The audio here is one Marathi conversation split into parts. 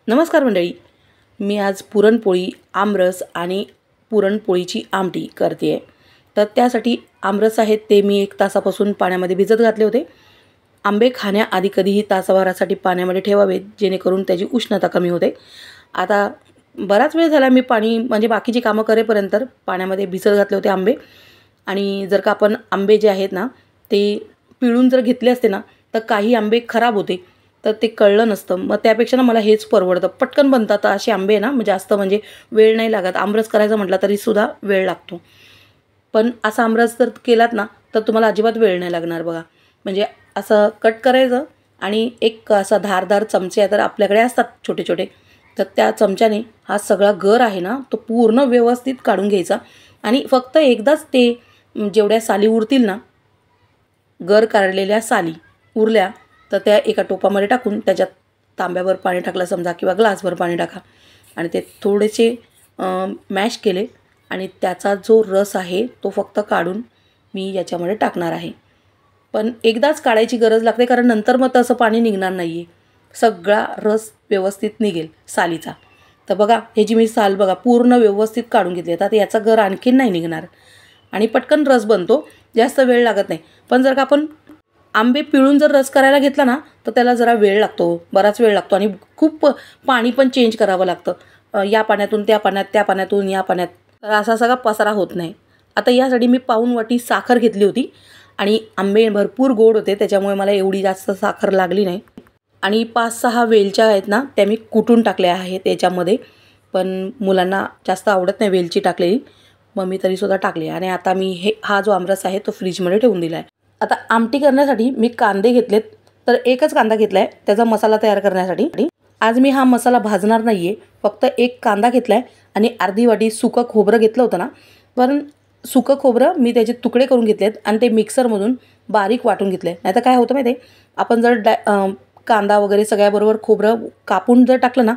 नमस्कार मंडळी, मी आज पुरणपोळी, आमरस आणि पुरणपोळीची आमटी करते आहे. तर त्यासाठी आमरस आहेत ते मी 1 तासापासून पाण्यामध्ये भिजत घातले होते. आंबे खाण्याआधी कधीही तासाभरासाठी पाण्यामध्ये ठेवावेत, जेणेकरून त्याची उष्णता कमी होते. आता बराच वेळ झाला मी पाणी म्हणजे बाकीची कामं करेपर्यंत पाण्यामध्ये भिजत घातले होते आंबे. आणि जर का आपण आंबे जे आहेत ना ते पिळून जर घेतले असते ना तर काही आंबे खराब होते, तर ते कळलं नसतं. मग त्यापेक्षा ना मला हेच परवडतं, पटकन बनतात असे आंबे आहे ना. जास्त म्हणजे वेळ नाही लागत. आमरस करायचा म्हटलं तरीसुद्धा वेळ लागतो, पण असा आमरस जर केलात ना तर तुम्हाला अजिबात वेळ नाही लागणार बघा. म्हणजे असं कट करायचं आणि एक असा धारदार चमचे तर आपल्याकडे असतात छोटे छोटे, तर त्या चमच्याने हा सगळा गर आहे ना तो पूर्ण व्यवस्थित काढून घ्यायचा. आणि फक्त एकदाच ते जेवढ्या साली उरतील ना, गर काढलेल्या साली उरल्या तर त्या एका टोपामध्ये टाकून त्याच्यात तांब्याभर पाणी टाकलं समजा किंवा ग्लासभर पाणी टाका आणि ते थोडेसे मॅश केले आणि त्याचा जो रस आहे तो फक्त काढून मी याच्यामध्ये टाकणार आहे. पण एकदाच काढायची गरज लागते, कारण नंतर मग तसं पाणी निघणार नाही आहे, सगळा रस व्यवस्थित निघेल सालीचा. तर बघा हे जी मी साल बघा पूर्ण व्यवस्थित काढून घेतली. आता याचा गर आणखीन नाही निघणार आणि पटकन रस बनतो, जास्त वेळ लागत नाही. पण जर का आपण आंबे पिळून जर रस करायला घेतला ना तर त्याला जरा वेळ लागतो, बराच वेळ लागतो आणि खूप पाणी पण चेंज करावं लागतं. या पाण्यातून त्या पाण्यात, त्या पाण्यातून या पाण्यात, तर असा सगळा पसारा होत नाही. आता यासाठी मी पाऊण वाटी साखर घेतली होती आणि आंबे भरपूर गोड होते, त्याच्यामुळे मला एवढी जास्त साखर लागली नाही. आणि 5-6 वेलच्या आहेत ना त्या मी कुटून टाकल्या आहेत याच्यामध्ये, पण मुलांना जास्त आवडत नाही वेलची टाकलेली, मग मी तरीसुद्धा टाकली. आणि आता मी हा जो आमरस आहे तो फ्रीजमध्ये ठेवून दिला आहे. आता आमटी करण्यासाठी मी कांदे घेतलेत, तर एकच कांदा घेतला आहे त्याचा मसाला तयार करण्यासाठी. आज मी हा मसाला भाजणार नाही आहे, फक्त एक कांदा घेतला आहे आणि अर्धी वाटी सुकं खोबरं घेतलं होतं ना, पण सुकं खोबरं मी त्याचे तुकडे करून घेतलेत आणि ते मिक्सरमधून बारीक वाटून घेतले. नाही तर काय होतं माहिती आहे, आपण जर कांदा वगैरे सगळ्याबरोबर खोबरं कापून जर टाकलं ना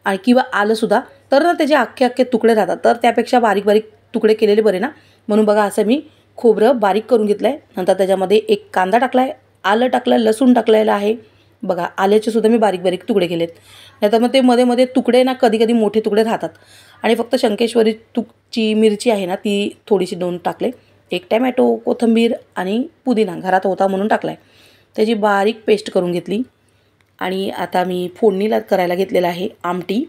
आणि किंवा आलंसुद्धा तर ना त्याचे अख्खे तुकडे राहतात, तर त्यापेक्षा बारीक बारीक तुकडे केलेले बरे ना. म्हणून बघा असं मी खोबरं बारीक करून घेतलं आहे. नंतर त्याच्यामध्ये एक कांदा टाकला आहे, आलं टाकलं, लसूण टाकलेलं आहे बघा. आल्याचेसुद्धा मी बारीक बारीक तुकडे केलेत. नाहीतर मग ते मध्ये मध्ये तुकडे ना कधी कधी मोठे तुकडे राहतात. आणि फक्त शंकेश्वरी ची मिरची आहे ना ती थोडीशी 2 टाकले, एक टॅमॅटो, कोथिंबीर आणि पुदिना घरात होता म्हणून टाकला आहे, त्याची बारीक पेस्ट करून घेतली. आणि आता मी फोडणीला करायला घेतलेलं आहे आमटी.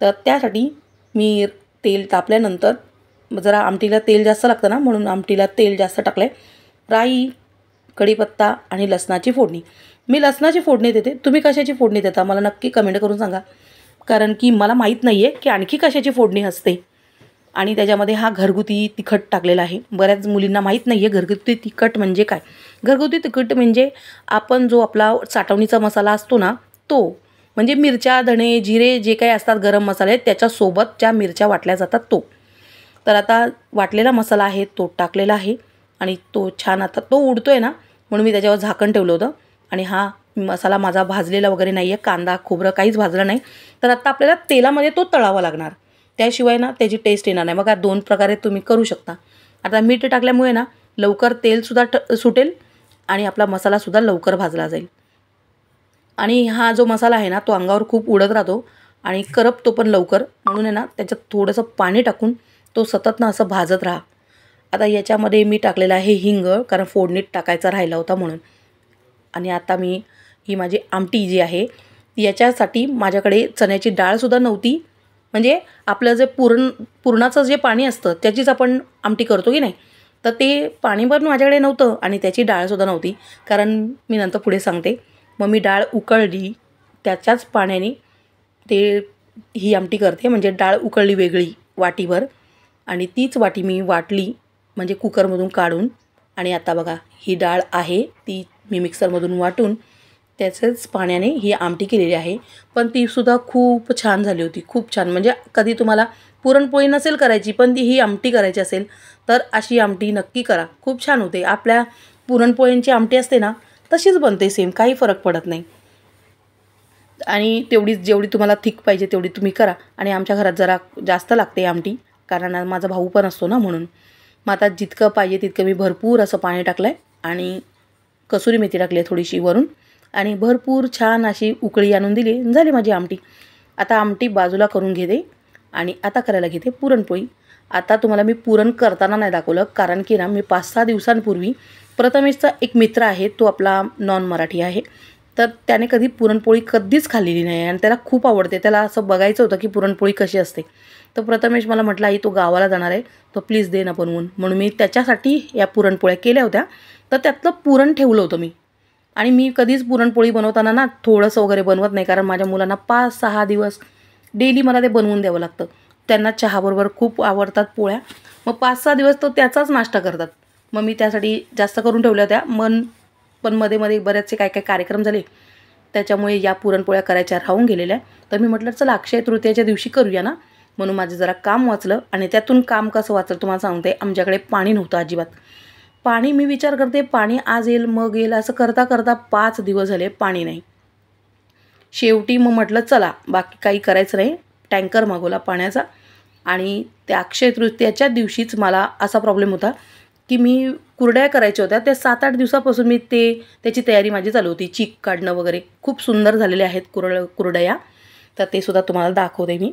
तर त्यासाठी मी तेल तापल्यानंतर जरा आमटीला तेल जास्त लागतं ना, म्हणून आमटीला तेल जास्त टाकलं आहे. राई, कढीपत्ता आणि लसणाची फोडणी. मी लसणाची फोडणी देते, तुम्ही कशाची फोडणी देता मला नक्की कमेंट करून सांगा, कारण की मला माहीत नाही आहे की आणखी कशाची फोडणी असते. आणि त्याच्यामध्ये हा घरगुती तिखट टाकलेला आहे. बऱ्याच मुलींना माहीत नाही आहे घरगुती तिखट म्हणजे काय. घरगुती तिखट म्हणजे आपण जो आपला साठवणीचा मसाला असतो ना तो, म्हणजे मिरच्या, धणे, जिरे जे काही असतात गरम मसाले त्याच्यासोबत ज्या मिरच्या वाटल्या जातात तो. तर आता वाटलेला मसाला आहे तो टाकलेला आहे आणि तो छान आता तो उडतो आहे ना, म्हणून मी त्याच्यावर झाकण ठेवलं होतं. आणि हा मसाला माझा भाजलेला वगैरे नाही आहे, कांदा खोबरं काहीच भाजलं नाही. तर आता आपल्याला तेलामध्ये तो तळावा लागणार, त्याशिवाय ना त्याची टेस्ट येणार नाही. बघा 2 प्रकारे तुम्ही करू शकता. आता मीठ टाकल्यामुळे ना लवकर तेलसुद्धा सुटेल आणि आपला मसालासुद्धा लवकर भाजला जाईल. आणि हा जो मसाला आहे ना तो अंगावर खूप उडत राहतो आणि करपतो पण लवकर, म्हणून आहे ना त्याच्यात थोडंसं पाणी टाकून तो सतत ना असं भाजत राहा. आता याच्यामध्ये मी टाकलेलं आहे हिंग, कारण फोडणीत टाकायचा राहिला होता म्हणून. आणि आता मी ही माझी आमटी जी आहे याच्यासाठी माझ्याकडे चण्याची डाळसुद्धा नव्हती. म्हणजे आपलं जे पुरणाचं जे पाणी असतं त्याचीच आपण आमटी करतो की नाही, तर ते पाणी पण माझ्याकडे नव्हतं आणि त्याची डाळसुद्धा नव्हती, कारण मी नंतर पुढे सांगते. मग मी डाळ उकळली, त्याच्याच पाण्याने ते ही आमटी करते. म्हणजे डाळ उकळली वेगळी वाटीभर आणि तीच वाटी मी वाटली म्हणजे कुकरमधून काढून. आणि आता बघा ही डाळ आहे ती मी मिक्सरमधून वाटून त्याच्याच पाण्याने ही आमटी केलेली आहे. पण तीसुद्धा खूप छान झाली होती, खूप छान. म्हणजे कधी तुम्हाला पुरणपोळी नसेल करायची पण ही आमटी करायची असेल तर अशी आमटी नक्की करा, खूप छान होते. आपल्या पुरणपोळींची आमटी असते ना तशीच बनते सेम, काही फरक पडत नाही. आणि जेवढी तुम्हाला थिक पाहिजे तेवढी तुम्ही करा. आणि आमच्या घरात जरा जास्त लागते आमटी, कारण माझा भाऊ पण असतो ना म्हणून. मग आता जितकं पाहिजे तितकं मी भरपूर असं पाणी टाकलं आहे आणि कसुरी मेथी टाकली आहे थोडीशी वरून आणि भरपूर छान अशी उकळी आणून दिली, झाली माझी आमटी. आता आमटी बाजूला करून घेते आणि आता करायला घेते पुरणपोळी. आता तुम्हाला मी पुरण करताना नाही दाखवलं, कारण की ना मी 5-6 दिवसांपूर्वी प्रथमेशचा एक मित्र आहे, तो आपला नॉन मराठी आहे, तर त्याने कधी पुरणपोळी कधीच खाल्लेली नाही आणि त्याला खूप आवडते. त्याला असं बघायचं होतं की पुरणपोळी कशी असते. तर प्रथमेश मला म्हटला, आई तो गावाला जाणार आहे, तो प्लीज दे ना बनवून. म्हणून मी त्याच्यासाठी या पुरणपोळ्या केल्या होत्या. तर त्यातलं पुरण ठेवलं होतं मी. आणि मी कधीच पुरणपोळी बनवताना ना थोडंसं वगैरे बनवत नाही, कारण माझ्या मुलांना 5-6 दिवस डेली मला ते बनवून द्यावं लागतं. त्यांना चहाबरोबर खूप आवडतात पोळ्या. मग 5-6 दिवस तो त्याचाच नाश्ता करतात. मग मी त्यासाठी जास्त करून ठेवल्या होत्या. पण मध्ये बरेचसे काय कार्यक्रम झाले, त्याच्यामुळे या पुरणपोळ्या करायच्या राहून गेलेल्या. तर मी म्हटलं चला अक्षय तृतीयेच्या दिवशी करूया ना, म्हणून माझं जरा काम वाचलं. आणि त्यातून काम कसं वाचलं तुम्हाला सांगते. आमच्याकडे पाणी नव्हतं अजिबात. पाणी मी विचार करते पाणी आज येईल मग येईल असं करता करता 5 दिवस झाले पाणी नाही. शेवटी मग म्हटलं चला बाकी काही करायचं नाही, टँकर मागवला पाण्याचा. आणि त्या अक्षय तृतीयेच्या दिवशीच मला असा प्रॉब्लेम होता की मी कुरड्या करायच्या होत्या. त्या 7-8 दिवसापासून मी त्याची तयारी माझी चालू होती. चीक काढणं वगैरे खूप सुंदर झालेले आहेत कुरड्या. तर ते सुद्धा तुम्हाला दाखवते मी.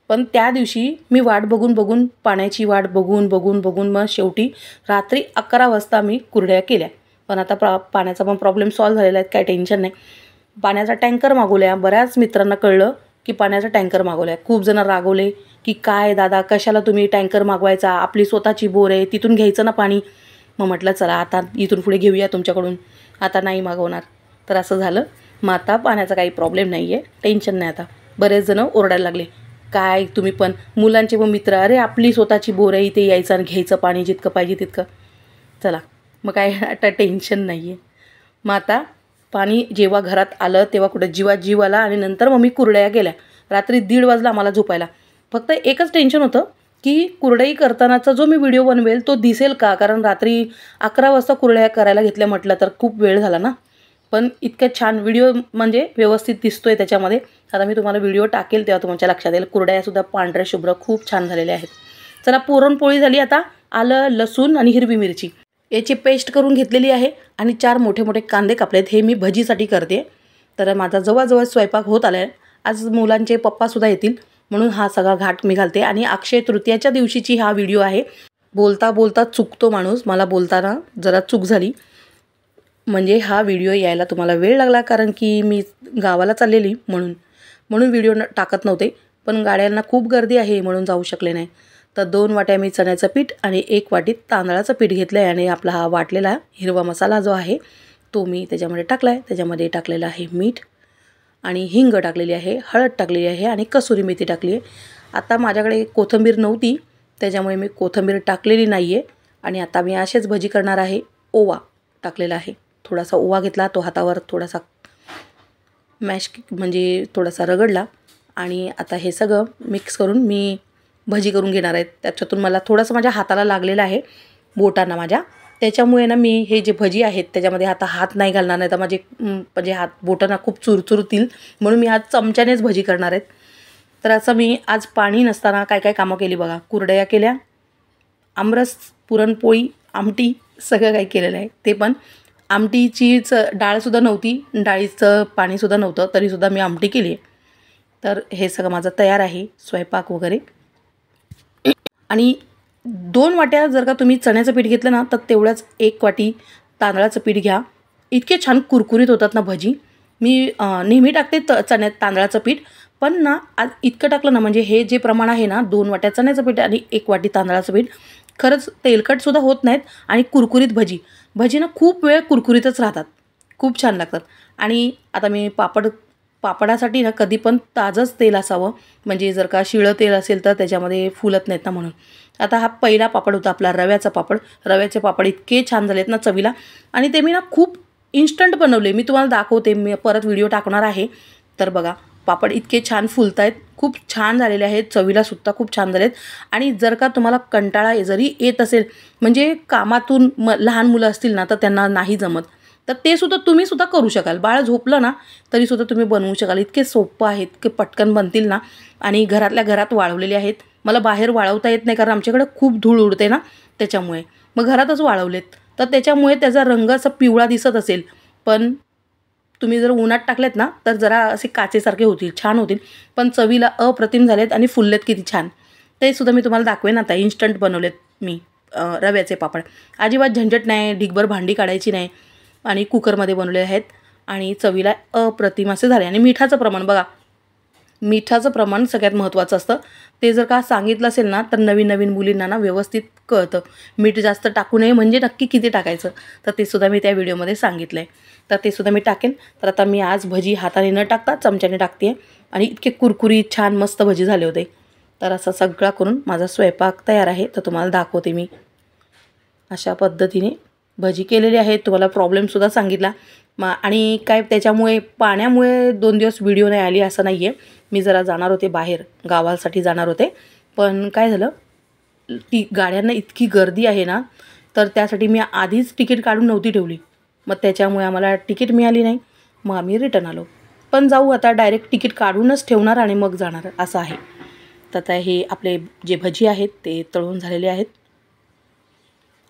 पण त्या दिवशी मी वाट बघून पाण्याची वाट बघून मग शेवटी रात्री 11 वाजता मी कुरड्या केल्या. पण आता पाण्याचा पण प्रॉब्लेम सॉल्व्ह झालेला आहे, काही टेन्शन नाही. पाण्याचा टँकर मागवल्या. बऱ्याच मित्रांना कळलं की पाण्याचा टँकर मागवला. खूप जण रागवले की काय दादा कशाला तुम्ही टँकर मागवायचा, आपली स्वतःची बोर आहे, तिथून घ्यायचं ना पाणी. मग म्हटलं चला आता इथून पुढे घेऊया तुमच्याकडून, आता नाही मागवणार. तर असं झालं. मग आता पाण्याचा काही प्रॉब्लेम नाही आहे, टेन्शन नाही आता. बरेच जण ओरडायला लागले काय तुम्ही पण, मुलांचे व मित्र, अरे आपली स्वतःची बोर आहे, इथे यायचं आणि घ्यायचं पाणी जितकं पाहिजे तितकं. चला मग काय आता टेन्शन नाही आहे. मग आता पाणी जेव्हा घरात आलं तेव्हा कुठं जीव आला. आणि नंतर मग मी कुरड्या केल्या. रात्री 1:30 वाजला आम्हाला झोपायला. फक्त एकच टेन्शन होतं की कुरडई करतानाचा जो मी व्हिडिओ बनवेल तो दिसेल का, कारण रात्री 11 वाजता कुरड्या करायला घेतल्या म्हटलं तर खूप वेळ झाला ना. पण इतकं छान व्हिडिओ म्हणजे व्यवस्थित दिसतोय त्याच्यामध्ये. आता मी तुम्हाला व्हिडिओ टाकेल तेव्हा तुमच्या लक्षात येईल. कुरड्यासुद्धा पांढऱ्या शुभ्र खूप छान झालेल्या आहेत. चला पुरणपोळी झाली. आता आलं, लसूण आणि हिरवी मिरची याची पेस्ट करून घेतलेली आहे. आणि 4 मोठे कांदे कापलेत. हे मी भजीसाठी करते. तर माझा जवळजवळ स्वयंपाक होत आला आहे. आज मुलांचे पप्पासुद्धा येतील म्हणून हा सगळा घाट मी घालते. आणि अक्षय तृतीयाच्या दिवशीची हा व्हिडिओ आहे. बोलता चुकतो माणूस. मला बोलताना जरा चूक झाली, म्हणजे हा व्हिडिओ यायला तुम्हाला वेळ लागला, कारण की मी गावाला चाललेली म्हणून व्हिडिओ टाकत नव्हते. पण गाड्यांना खूप गर्दी आहे म्हणून जाऊ शकले नाही. तर 2 वाट्या मी चण्याचं पीठ आणि 1 वाटी तांदळाचं पीठ घेतलं आहे. आणि आपला हा वाटलेला हिरवा मसाला जो आहे तो मी त्याच्यामध्ये टाकला आहे. त्याच्यामध्ये टाकलेलं आहे मीठ आणि हिंग टाकलेली आहे, हळद टाकलेली आहे आणि कसुरी मेथी टाकली आहे. आता माझ्याकडे कोथिंबीर नव्हती त्याच्यामुळे मी कोथिंबीर टाकलेली नाही आहे. आणि आता मी असेच भजी करणार आहे. ओवा टाकलेला आहे. थोडासा ओवा घेतला, तो हातावर थोडासा मॅश म्हणजे थोडासा रगडला. आणि आता हे सगळं मिक्स करून मी भजी करून घेणार आहेत. त्याच्यातून मला थोडंसं माझ्या हाताला लागलेलं आहे, बोटांना माझ्या. त्याच्यामुळे ना मी हे जे भजी आहेत त्याच्यामध्ये आता हात नाही घालणार, नाही तर माझे म्हणजे बोटांना खूप चुरचुरतील, म्हणून मी आज चमच्यानेच भजी करणार आहेत. तर असं मी आज पाणी नसताना काय कामं केली बघा. कुरडया केल्या, आमरस, पुरणपोळी, आमटी सगळं काही केलेलं आहे. ते पण आमटीचीच डाळसुद्धा नव्हती, डाळीचं पाणीसुद्धा नव्हतं, तरीसुद्धा मी आमटी केली आहे. तर हे सगळं माझं तयार आहे स्वयंपाक वगैरे. आणि 2 वाट्या जर का तुम्ही चण्याचं पीठ घेतलं ना तर तेवढ्याच 1 वाटी तांदळाचं पीठ घ्या. इतके छान कुरकुरीत होतात ना भजी. मी नेहमी टाकते तांदळाचं पीठ, पण ना आज इतकं टाकलं ना, म्हणजे हे जे प्रमाण आहे ना 2 वाट्या चण्याचं पीठ आणि 1 वाटी तांदळाचं पीठ, खरंच तेलकटसुद्धा होत नाहीत आणि कुरकुरीत भजी ना खूप वेळ कुरकुरीतच राहतात, खूप छान लागतात. आणि आता मी पापडासाठी ना कधी पण ताजंच तेल असावं, म्हणजे जर का शिळं तेल असेल तर त्याच्यामध्ये फुलत नाहीत ना म्हणून. आता हा पहिला पापड होता आपला रव्याचा पापड. रव्याचे पापड इतके छान झालेत ना चवीला. आणि ते मी ना खूप इन्स्टंट बनवले. मी तुम्हाला दाखवते, मी परत व्हिडिओ टाकणार आहे. तर बघा पापड इतके छान फुलत आहेत, खूप छान झालेले आहेत, चवीलासुद्धा खूप छान झालेत. आणि जर का तुम्हाला कंटाळा जरी येत असेल, म्हणजे कामातून लहान मुलं असतील ना तर त्यांना नाही जमत, तर ते सुद्धा तुम्ही सुद्धा करू शकाल. बाळ झोपलं ना तरीसुद्धा तुम्ही बनवू शकाल. इतके सोपं आहेत, इतके पटकन बनतील ना. आणि घरातल्या घरात वाळवलेले आहेत. मला बाहेर वाळवता येत नाही, कारण आमच्याकडे खूप धूळ उडते ना त्याच्यामुळे. मग घरातच वाळवलेत, तर त्याच्यामुळे त्याचा रंग असा पिवळा दिसत असेल, पण तुम्ही जर उन्हात टाकलेत ना तर जरा असे काचेसारखे होतील, छान होतील, पण चवीला अप्रतिम झालेत आणि फुललेत किती छान. ते सुद्धा मी तुम्हाला दाखवेन आता. इन्स्टंट बनवलेत मी रव्याचे पापड. अजिबात झंझट नाही, ढिगभर भांडी काढायची नाही आणि कुकरमध्ये बनवले आहेत आणि चवीला अप्रतिम असे झाले. आणि मिठाचं प्रमाण बघा, मिठाचं प्रमाण सगळ्यात महत्त्वाचं असतं. ते जर का सांगितलं असेल ना तर नवीन नवीन मुलींना ना व्यवस्थित कळतं. मीठ जास्त टाकू नये म्हणजे नक्की किती टाकायचं, तर ते सुद्धा मी त्या व्हिडिओमध्ये सांगितलं आहे. तर ते सुद्धा मी टाकेन. तर आता मी आज भजी हाताने न टाकता चमच्याने टाकते आहे आणि इतके कुरकुरीत छान मस्त भजी झाले होते. तर असा सगळा करून माझा स्वयंपाक तयार आहे, तर तुम्हाला दाखवते मी. अशा पद्धतीने भजी केलेली आहे. तुम्हाला प्रॉब्लेमसुद्धा सांगितला आणि काय त्याच्यामुळे पाण्यामुळे 2 दिवस व्हिडिओ नाही आली असं नाही आहे. मी जरा जाणार होते बाहेर, गावासाठी जाणार होते, पण काय झालं, गाड्यांना इतकी गर्दी आहे ना, तर त्यासाठी मी आधीच तिकीट काढून नव्हती ठेवली. मग त्याच्यामुळे आम्हाला तिकीट मिळाली नाही. मग आम्ही रिटर्न आलो. पण जाऊ आता, डायरेक्ट तिकीट काढूनच ठेवणार आणि मग जाणार असं आहे. तर आता हे आपले जे भजी आहेत ते तळून झालेले आहेत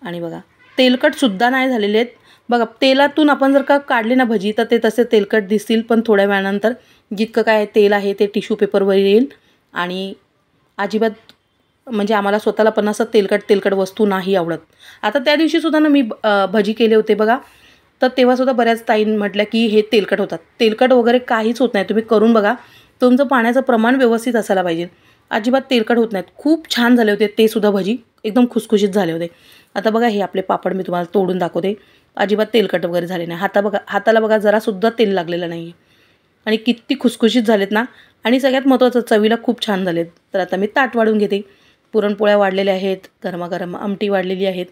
आणि बघा तेलकटसुद्धा नाही झालेले आहेत. बघा तेलातून आपण जर का काढले ना भजी तर ते तसे तेलकट दिसतील, पण थोड्या वेळानंतर जितकं काय तेल आहे ते टिश्यू पेपरवर येईल आणि अजिबात म्हणजे आम्हाला स्वतःला पण असं तेलकट वस्तू नाही आवडत. आता त्या दिवशीसुद्धा ना मी भजी केले होते बघा, तर तेव्हासुद्धा बऱ्याच ताईंनी म्हटलं की हे तेलकट होतात. तेलकट वगैरे काहीच होत नाही, तुम्ही करून बघा. तुमचं पाण्याचं प्रमाण व्यवस्थित असायला पाहिजे. अजिबात तेलकट होत नाहीत. खूप छान झाले होते ते सुद्धा भजी, एकदम खुसखुशीत झाले होते. आता बघा हे आपले पापड मी तुम्हाला तोडून दाखवते. अजिबात तेलकट वगैरे झाले नाही. हाताला बघा जरासुद्धा तेल लागलेलं नाही आहे आणि किती खुसखुशीत झालेत ना. आणि सगळ्यात महत्त्वाचं चवीला खूप छान झालेत. तर आता मी ताट वाढून घेते. पुरणपोळ्या वाढलेल्या आहेत, गरमागरम आमटी वाढलेली आहेत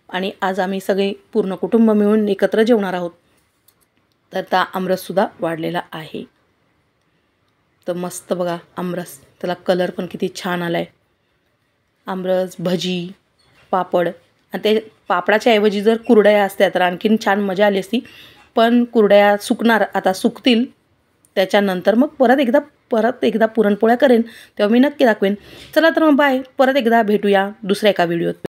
आणि आज आम्ही सगळे पूर्ण कुटुंब मिळून एकत्र जेवणार आहोत. तर आता आमरससुद्धा वाढलेला आहे. तर मस्त बघा आमरस, त्याला कलर पण किती छान आला आहे. आमरस, भजी, पापड आणि ते पापडाच्या ऐवजी जर कुरडया असत्या तर आणखीन छान मजा आली असती. पण कुरडया सुकणार, आता सुकतील त्याच्यानंतर मग परत एकदा पुरणपोळ्या करेन, तेव्हा मी नक्की दाखवेन. चला तर मग बाय. परत एकदा भेटूया दुसऱ्या एका व्हिडिओत.